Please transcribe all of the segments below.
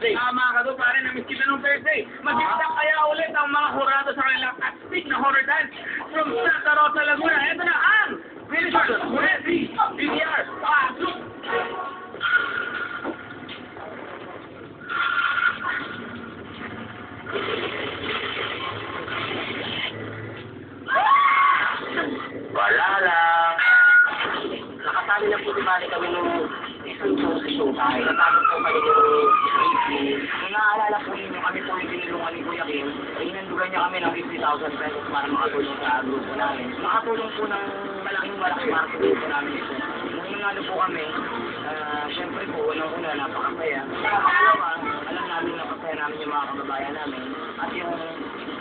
birthday. Tama ka doon, pare, na-miss kita nung birthday. Magiging kaya ulit ang mga hurado sa kanilang astig na horror dance from Santa Rosa, Laguna. Ito na ang Vinicius Ready BDR. Pasok! Wala lang. Nakasali na po di bali kami nung isang show sa show tayo. Natapos po kami yung meeting. Kung naaalala po ninyo, kami po yung tinulungan ni Kuya Kim. Inandugan niya kami ng 50,000 pesos para makatulong sa grupo namin. Nakatulong po ng malaking para sa grupo namin ito. Nung nanalo po kami, syempre po, unang-una, napakasaya. Pangalawa, alam namin na kasaya namin yung mga kababayan namin. At yung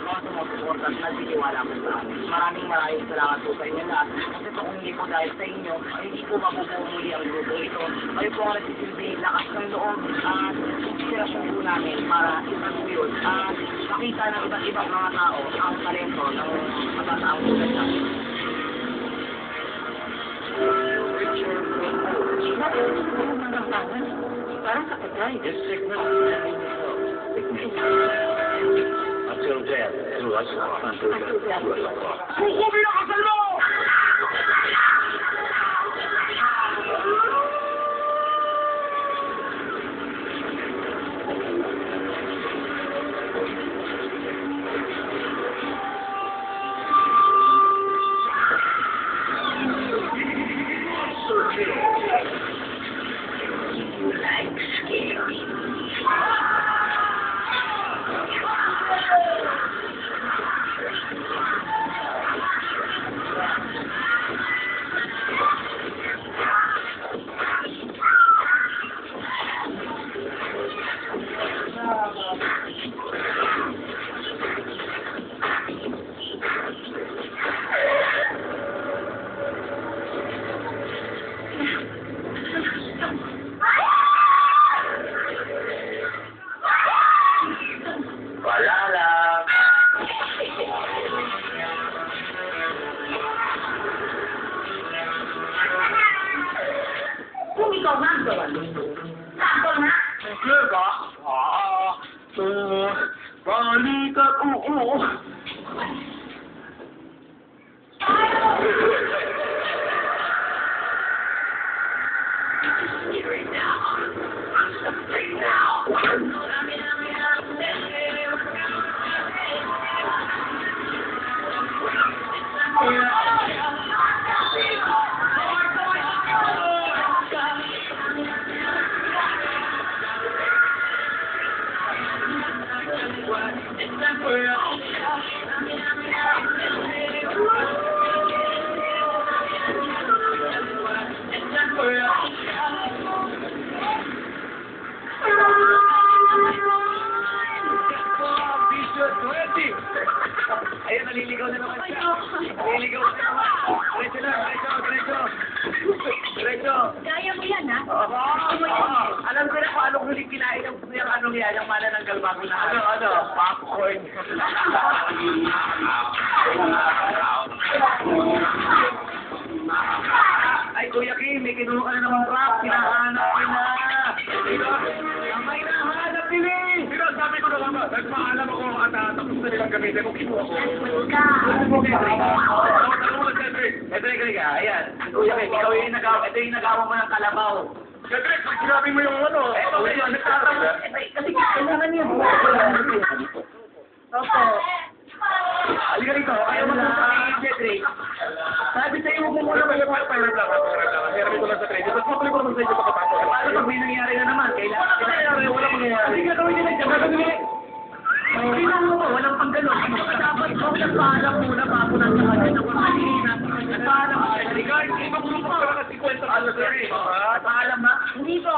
mga sumusuporta at nagtitiwala po sa amin. Maraming salamat po sa inyo lahat. Kasi po kung hindi po dahil sa inyo, ay hindi po mabubuo muli ang grupo ito. Kayo po ang nagsisilbi, lakas ng loob at inspirasyon po namin para isa po yun. Makita ng iba't ibang mga tao ang talento ng matataong tulad namin. Parang kapatay. Just sickness. Until death do us part. Until death do us part. Kukubi na kasal mo! Wala lang. Kung ikaw nga ang gawa nito, sakto na. Talaga? Balikat, oo. Ayun, naliligaw na naman siya. Naliligaw na naman. Diretso na, diretso. Kaya mo yan, ha? Alam ko na kung anong huling kinain ng anong yan, yung mana ng galbago na. Ano? Popcorn. Ay, Kuya Kim, may kinuha ka na naman rap. Hinahanap ka na. May nahanap nila. Pero sabi ko na nga ba, nagpaalam ako at tapos na nilang gamitin ko, kinuha ko. Ito, ayan. Kuya Kim, ito yung nagawa mo ng kalabaw. Cedric, sinabi mo yung ano. Ito, yung nagtatawa. Kasi kailangan niya. Opo. Halika rito, ayaw mo na sa Cedric. Sabi sa'yo, huwag mo muna mag-payroll lang. Sinabi ko lang sa trade. Tapos mapuli ko naman sa inyo pagkatapos. Paano pag may nangyari na naman? Kailangan wala mangyayari. Hindi ka gawin nila dyan. Gagawin. Kailangan mo ba? Walang panggalon. Dapat ko nagpaalam muna bago na sa kanya ng kanina. Nagpaalam. Halika, hindi magulong pa ka kasi kwento ano sir eh. Nagpaalam ha? Hindi po.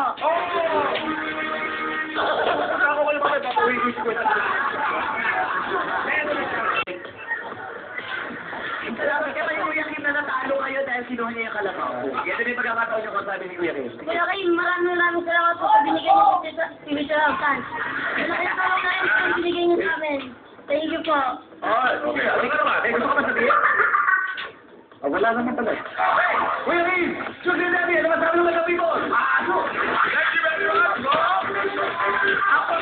Ako kayo pa kayo papawin si kwento. Salamat ka kayo, Kuya Kim, na natalo kayo dahil sinuha niya yung kalabaw. Yan din yung pagkakataon yung kasabi ni Kuya Kim. Kuya Kim, maraming salamat po sa binigay niyo po sa Mr. Altan. Malaking tulong na yun sa binigay niyo sa amin. Thank you po. Okay. Ano ka naman? May gusto ka ba sabihin? Wala naman pala. Kuya Kim! Susunod namin! Ano masabi ng mga people? Thank you very much! Ako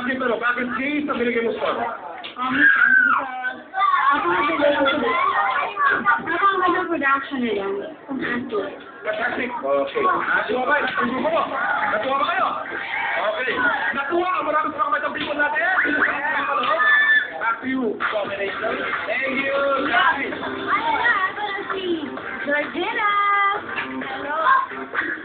Bakit ano? Bakit Jace na binigay mo score? Ako ang production nila. Fantastic. Okay. Natuwa ba? Natanggo mo? Natuwa ba kayo? Okay. Natuwa! Maraming salamat ang people natin. Back to you. Combination. Thank you, guys. Georgina! Hello!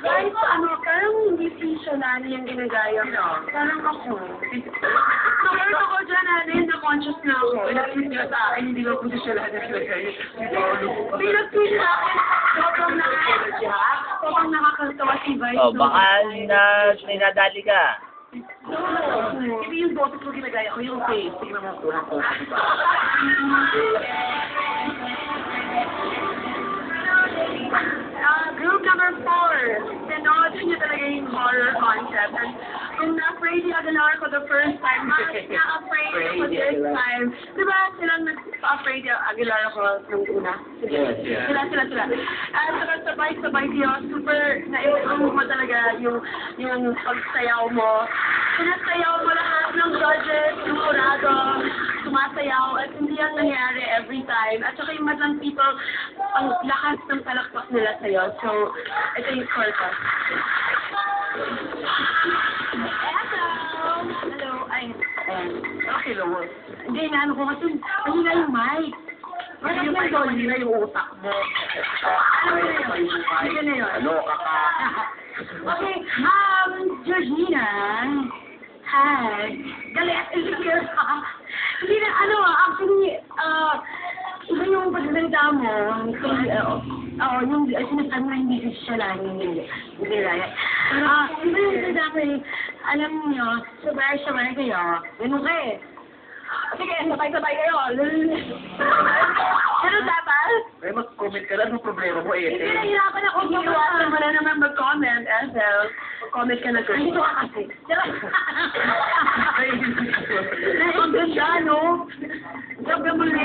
Guys, parang hindi visionary yung ginagaya ko. Parang ako. Nag-alert ako dyan, na-conscious na ako. Ilang-tweet nila sa akin, hindi ko posisyon lahat ng sila sa'yo. May nag-tweet sa akin, sobrang nakakatawa si Vice. Oh, baka ninadali ka. Hindi yung boses ko ginagaya ko, yung face. Tingnan mo, kurang ko. Group number 4, pinod niya talaga yung horror concept. And kung na-afraid yung Aguilar ko the first time, mas na-afraid ako this time. Diba silang nag-afraid yung Aguilar ko nung una? Yes. Sila. At saka sabay-sabay siya, super na-improve mo talaga yung pagsayaw mo. Sinasayaw mo lahat ng judges, yung kurado, sumasayaw, at hindi yan nangyari every time. At saka yung madlang people, ang lakas ng palakpak nila sa'yo. So, ito yung score ko. Hello. Ay, okay, Lord. Hindi, naano ko kasi, ano nga yung mic? Ano yung mic? Hindi na yung utak mo. Ano na yun? Ano na yun? Ano, kaka? Okay, Georgina. Hi. Galit, insecure ka. Hindi na, actually, iba yung pagsalita mo. Yung sinasabi na hindi siya lang, hindi raya. Iba yung sinasabi, alam niyo, sabay-sabay kayo. Ganun kayo. Sige, sabay-sabay kayo. Ano dapat? Ay, mag-comment ka lang. Anong problema mo, Hindi, nahihirapan ako. Iwasan mo na naman mag-comment, SL. Mag-comment ka na girl. Dito ka kasi. Naiinggit siya, no? Sabi mo na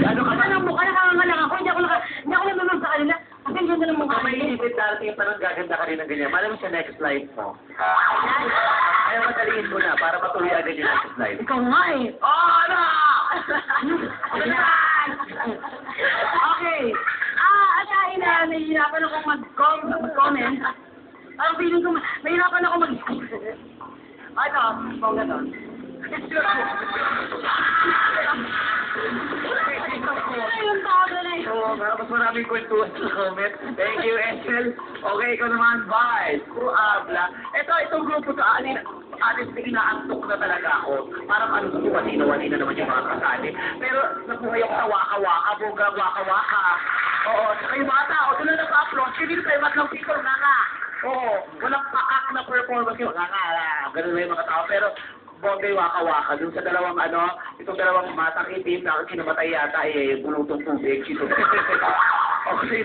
Ano ka ba? Ano mukha, nakangalang ako. Hindi ako nanonood sa kanila. Kasi hindi na lang mukha. May inipit darating parang gaganda ka rin ng ganyan. Malam sa next slide mo. Kaya madaliin mo na para matuloy agad yung next slide. Ikaw nga eh. Oh, ano? Okay. Akain na, nahihirapan ako mag-comment. Parang feeling ko, nahihirapan ako Ito, bongga to. Yung tawag na yun. So, mas maraming kwentuhan sa comment. Thank you, Ethel. Okay, ikaw naman, bye. Kuro Abla. Itong grupo to, honestly, inaantok na talaga ako. Parang ano sa wali na naman yung mga kasali. Pero, nabuhay ako sa waka-waka, bongga waka-waka. Oo, saka yung mga tao, doon na nag-upload. Hindi tayo matlang people nga nga. Oo, walang pakak na performance yung nga nga. Ganun na yung mga tao. Pero, bongga waka-waka. Dun sa dalawang itong dalawang matang itim na kinamatay yata bulutong tubig. Okay.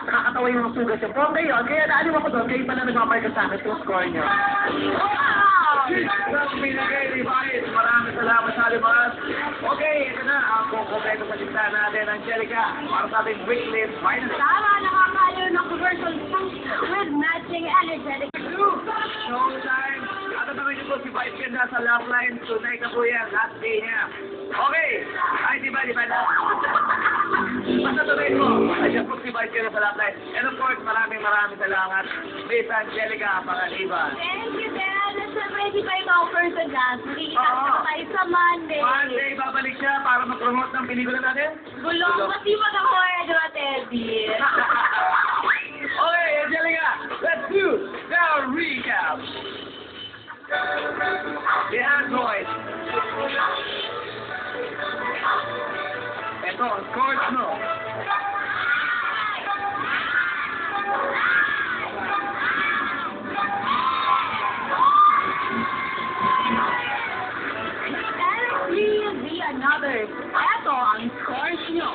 Nakakatawa yung mga sugat siya. Bongga yun. Kaya naalim ako doon. Kayo pala nagmamarka sa akin yung score niyo. Maraming salamat sa limas. Okay, ito na. Ang kukumpleto sa lista natin, Angelica. Para sa ating weekly finally. Tama, nakakaliw ng commercial with matching energetic. Showtime. At naman niyo po si Vice Ganda sa Love Line. Tonight na po yan. Last day niya. Okay. Ay, di ba na? Basta tuloy mo. Ayan po si Vice Ganda sa Love Line. And of course, maraming salamat. Miss Angelica Pangaliban. Thank you, Dad. Ready pa yung offer sa gas. Magkikita na tayo sa Monday. Monday, babalik siya para mag-promote ng pelikula natin. Gulong. Masipag ako eh, diba, Teddy? Okay, Angelica, let's do the recap. The Android. Ito, ang scores mo. And please be another. Eto ang scores nyo.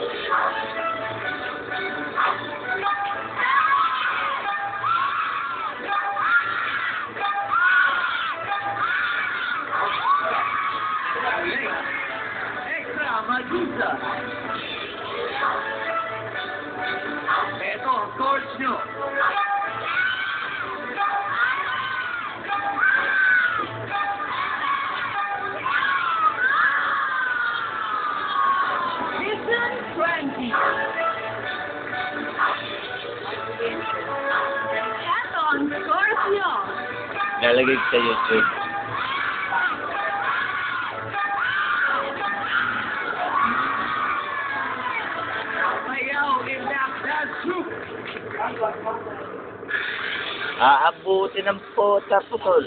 Extra Magusa. Ito, ang scores nyo. 20. Eto ang scores nyo. Lalagay ko sa YouTube. Ayaw, in that soup. Aabutin ng putol.